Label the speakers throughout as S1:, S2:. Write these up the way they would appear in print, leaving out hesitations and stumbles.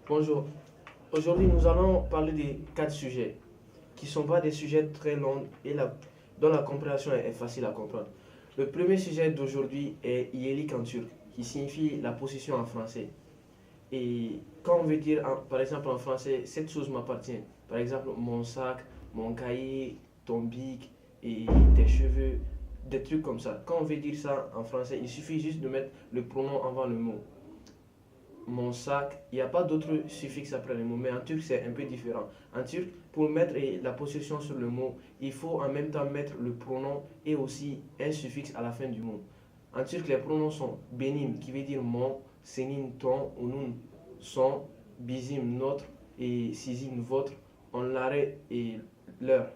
S1: Bonjour. Aujourd'hui, nous allons parler des quatre sujets qui ne sont pas des sujets très longs et dont la compréhension est facile à comprendre. Le premier sujet d'aujourd'hui est iyelik en turc, qui signifie la possession en français. Et quand on veut dire, par exemple en français, cette chose m'appartient, par exemple mon sac, mon cahier, ton bic et tes cheveux, des trucs comme ça. Quand on veut dire ça en français, il suffit juste de mettre le pronom avant le mot. Mon sac, il n'y a pas d'autre suffixe après le mot, mais en turc c'est un peu différent. En turc, pour mettre la possession sur le mot, il faut en même temps mettre le pronom et aussi un suffixe à la fin du mot. En turc, les pronoms sont benim, qui veut dire mon, senin, ton, unun, son, bizim, notre, et sizin, votre, on l'arrêt et leur.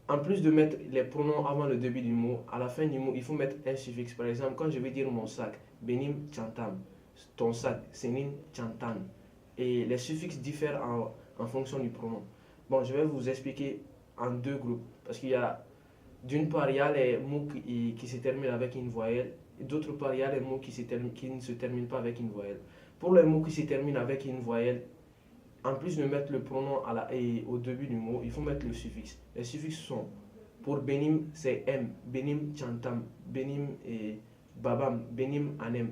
S1: En plus de mettre les pronoms avant le début du mot, à la fin du mot, il faut mettre un suffixe. Par exemple, quand je vais dire mon sac, benim, chantam, ton sac, senin, chantan. Et les suffixes diffèrent en fonction du pronom. Bon, je vais vous expliquer en deux groupes. Parce qu'il y a, d'une part, il y a les mots qui se terminent avec une voyelle. Et d'autre part, il y a les mots qui ne se terminent pas avec une voyelle. Pour les mots qui se terminent avec une voyelle, en plus de mettre le pronom au début du mot, il faut mettre le suffixe. Les suffixes sont, pour benim, c'est m, benim chantam, benim et babam, benim anem,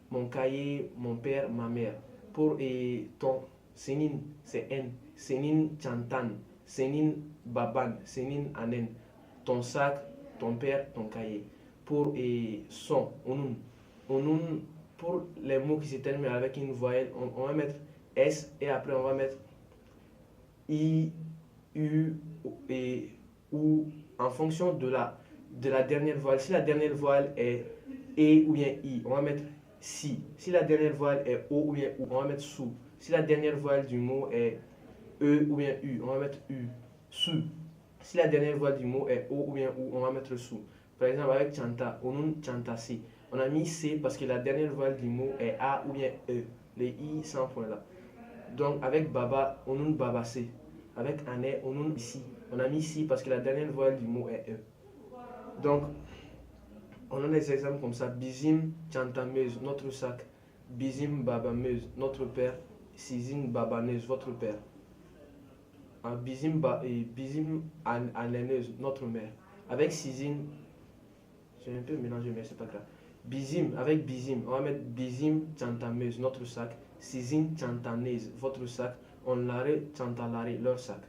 S1: mon cahier, mon père, ma mère. Pour ton, senin, c'est n, senin chantan, senin baban, senin anen, ton sac, ton père, ton cahier. Pour son, onun, onun, pour les mots qui se terminent avec une voyelle, on va mettre S et après on va mettre I, U et OU en fonction de la dernière voile. Si la dernière voile est E ou bien I, on va mettre si. Si la dernière voile est O ou bien OU, on va mettre sous. Si la dernière voile du mot est E ou bien U, on va mettre U. Sous. Si la dernière voile du mot est O ou bien OU, on va mettre sous. Par exemple avec chanta, onun chantasi. On a mis C parce que la dernière voile du mot est A ou bien E. Les I sans point là. Donc avec baba, on a babasé. Avec ané, on a ici. On a mis ici parce que la dernière voile du mot est E. Donc, on a des exemples comme ça. Bizim chantameuse, notre sac. Bizim babameuse, notre père. Sizin babaneuse, votre père. Bizim anéneuse, notre mère. Avec sizin, j'ai un peu mélangé, mais c'est pas grave. Bizim, avec bizim, on va mettre bizim chantameuse, notre sac. Sizin chantanese, votre sac. On l'arrêt chantalare, leur sac.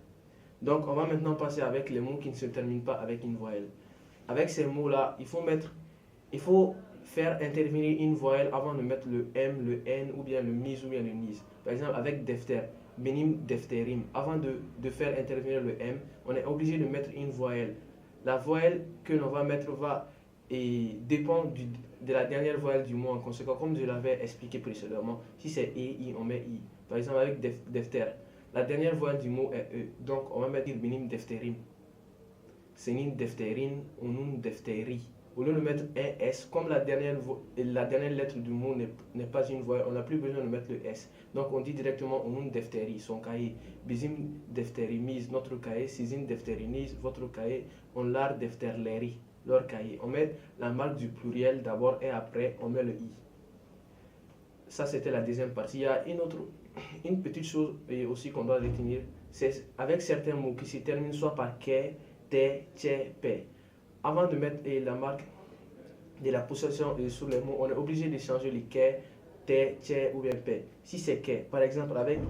S1: Donc, on va maintenant passer avec les mots qui ne se terminent pas avec une voyelle. Avec ces mots-là, il faut faire intervenir une voyelle avant de mettre le M, le N ou bien le mis ou bien le nis. Par exemple, avec defter, benim defterim. Avant de faire intervenir le M, on est obligé de mettre une voyelle. La voyelle que l'on va mettre dépend de la dernière voyelle du mot en conséquence, comme je l'avais expliqué précédemment. Si c'est E, I, on met I. Par exemple, avec defter, la dernière voyelle du mot est E. Donc, on va mettre benim defterim. Senin defterin, unun defteri. Au lieu de mettre un S, comme la dernière lettre du mot n'est pas une voyelle, on n'a plus besoin de mettre le S. Donc on dit directement unun defteri, son cahier. Bizim defterimiz, notre cahier. Sizin defteriniz, votre cahier. On l'art defterleri, leur cahier. On met la marque du pluriel d'abord et après on met le I. Ça c'était la deuxième partie. Il y a une petite chose aussi qu'on doit retenir, c'est avec certains mots qui se terminent soit par ke, te, tche, pe. Avant de mettre la marque de la possession sur les mots, on est obligé de changer les ke, te, tche ou bien pe. Si c'est ke, par exemple avec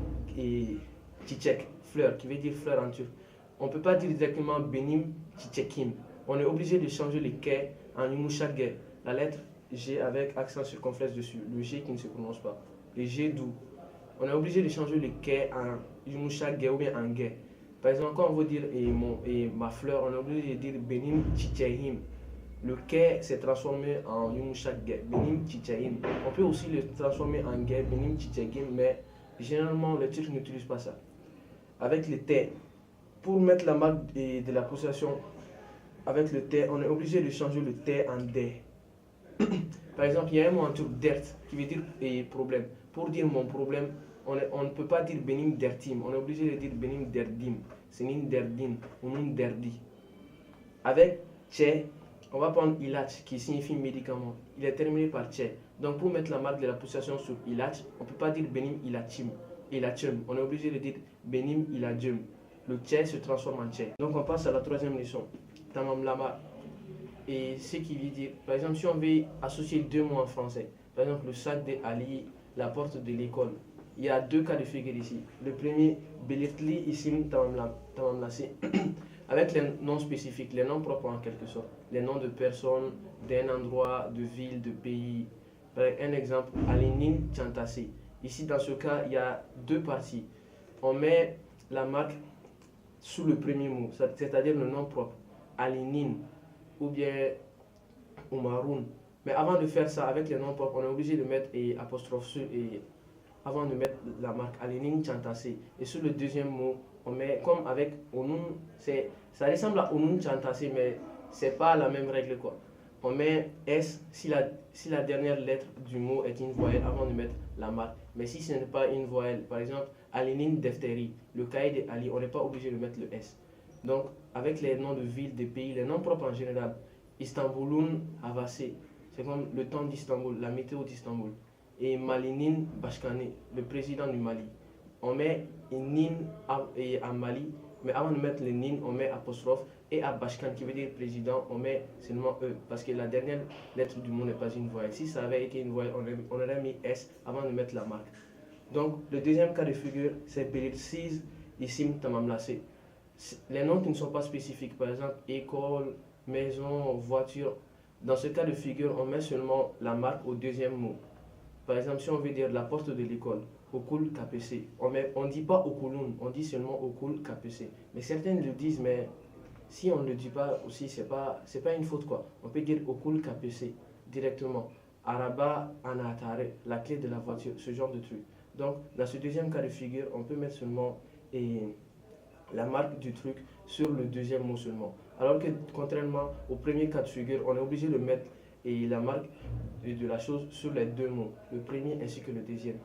S1: tchitchek, fleur, qui veut dire fleur en turc, on ne peut pas dire directement benim tchitchekim. On est obligé de changer les ke en yumuşak ge, la lettre G avec accent circonflexe dessus, le G qui ne se prononce pas, le G doux. On est obligé de changer le ke en yumuşak ge ou bien en ge. Par exemple, quand on veut dire ma fleur, on est obligé de dire benim chichehim. Le ke s'est transformé en yumuşak ge, benim chichehim. On peut aussi le transformer en ge, benim chichegim, mais généralement les Turcs n'utilisent pas ça. Avec le te, pour mettre la marque de la possession avec le te, on est obligé de changer le te en de. Par exemple, il y a un mot en turc, dert, qui veut dire problème. Pour dire mon problème, on ne peut pas dire benim dertim, on est obligé de dire benim derdim, senin derdin, unun derdi. Avec tche, on va prendre ilach qui signifie médicament. Il est terminé par tche. Donc pour mettre la marque de la possession sur ilach, on ne peut pas dire benim ilachim, il a tchum. On est obligé de dire Benim, il a djum. Le tché se transforme en tché. Donc on passe à la troisième leçon. Tamam lama. Et ce qui veut dire, par exemple, si on veut associer deux mots en français, par exemple le sac de Ali, la porte de l'école, il y a deux cas de figure ici. Le premier, Belirtli isim tamamlasi, avec les noms spécifiques, les noms propres en quelque sorte, les noms de personnes, d'un endroit, de ville, de pays. Par un exemple, Alinin Chantasi. Ici, dans ce cas, il y a deux parties. On met la marque sous le premier mot, c'est-à-dire le nom propre, Alinin ou bien Umarun. Mais avant de faire ça avec les noms propres, on est obligé de mettre apostrophe sur et avant de mettre la marque Alinin Chantase. Et sur le deuxième mot, on met comme avec Onun, ça ressemble à Onun Chantase, mais c'est pas la même règle quoi. On met S si la dernière lettre du mot est une voyelle avant de mettre la marque. Mais si ce n'est pas une voyelle, par exemple, Alinin Defteri, le cahier de Ali, on n'est pas obligé de mettre le S. Donc, avec les noms de villes, de pays, les noms propres en général, Istanbulun Havase, c'est comme le temps d'Istanbul, la météo d'Istanbul. Et Malinin Bashkane, le président du Mali. On met Nin à Mali, mais avant de mettre le Nin, on met apostrophe. Et à Bashkan, qui veut dire président, on met seulement E, parce que la dernière lettre du mot n'est pas une voyelle. Si ça avait été une voyelle, on aurait mis S avant de mettre la marque. Donc, le deuxième cas de figure, c'est Belirsiz Isim Tamamlase. Les noms qui ne sont pas spécifiques, par exemple école, maison, voiture. Dans ce cas de figure, on met seulement la marque au deuxième mot. Par exemple, si on veut dire la porte de l'école, Okul KPC, on ne dit pas Okulun, on dit seulement Okul KPC. Mais certains le disent, mais si on ne le dit pas aussi, c'est pas une faute quoi. On peut dire Okul KPC directement. Araba Anatare, la clé de la voiture, ce genre de truc. Donc, dans ce deuxième cas de figure, on peut mettre seulement la marque du truc sur le deuxième mot seulement. Alors que contrairement au premier cas de figure, on est obligé de mettre la marque de la chose sur les deux mots, le premier ainsi que le deuxième.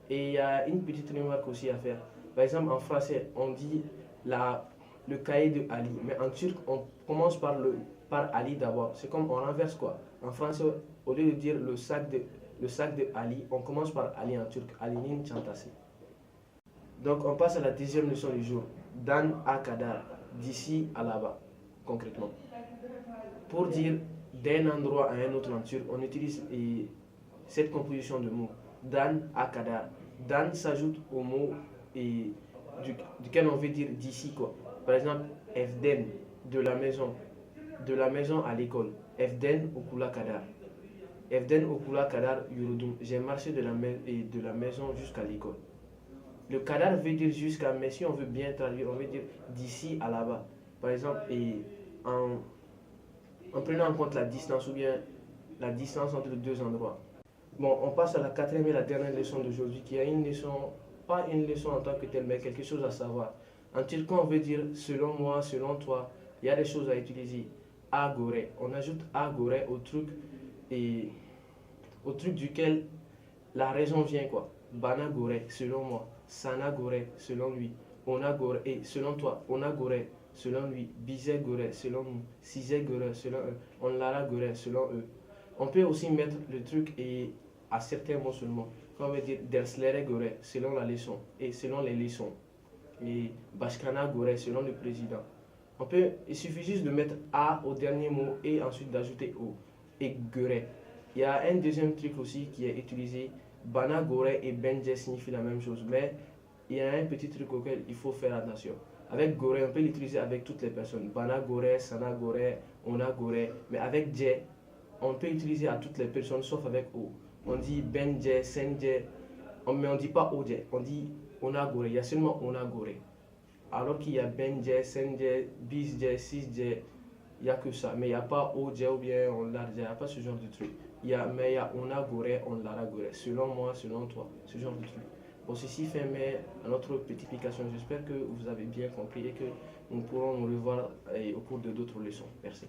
S1: Et il y a une petite remarque aussi à faire. Par exemple, en français, on dit le cahier de Ali, mais en turc, on commence par Ali d'abord. C'est comme on renverse quoi. En français, au lieu de dire le sac de Ali, on commence par Ali en turc, Ali'nin Çantası. Donc on passe à la deuxième leçon du jour. Dan à Kadar, d'ici à là-bas, concrètement. Pour dire d'un endroit à un autre en turc, on utilise cette composition de mots. Dan à Kadar. Dan s'ajoute au mot duquel on veut dire d'ici quoi. Par exemple, Evden, de la maison à l'école. Evden okula Kadar. Evden okula Kadar yurudum. J'ai marché de la maison jusqu'à l'école. Le kadar veut dire jusqu'à, mais si on veut bien traduire, on veut dire d'ici à là-bas. Par exemple, en prenant en compte la distance ou bien la distance entre les deux endroits. Bon, on passe à la quatrième et la dernière leçon d'aujourd'hui, qui est une leçon, pas une leçon en tant que telle, mais quelque chose à savoir. En turc, on veut dire selon moi, selon toi, il y a des choses à utiliser. Agore. On ajoute agore au truc duquel la raison vient quoi. Bana gore, selon moi. Sana gore, selon lui. Ona gore, et selon toi. Ona gore, selon lui. Bize gore, selon nous. Size gore, selon eux. Onlara gore, selon eux. On peut aussi mettre le truc à certains mots seulement. Comme on veut dire derslere gore, selon la leçon. Et selon les leçons. Et Bashkana gore, selon le président. Il suffit juste de mettre A au dernier mot et ensuite d'ajouter O. Et gore. Il y a un deuxième truc aussi qui est utilisé. Bana gore et benje signifient la même chose, mais il y a un petit truc auquel il faut faire attention. Avec gore, on peut l'utiliser avec toutes les personnes. Bana gore, sana gore, ona gore. Mais avec je, on peut l'utiliser à toutes les personnes sauf avec o. On dit benje, senje, mais on ne dit pas oje. On dit ona gore. Il y a seulement ona gore. Alors qu'il y a benje, senje, bisje, sisje, il n'y a que ça. Mais il n'y a pas oje ou bien on large, il n'y a pas ce genre de truc. Mais il y a on a goré, on l'a goré. Selon moi, selon toi, ce genre de truc. Bon, ceci fait à notre petite application. J'espère que vous avez bien compris et que nous pourrons nous revoir au cours de d'autres leçons. Merci.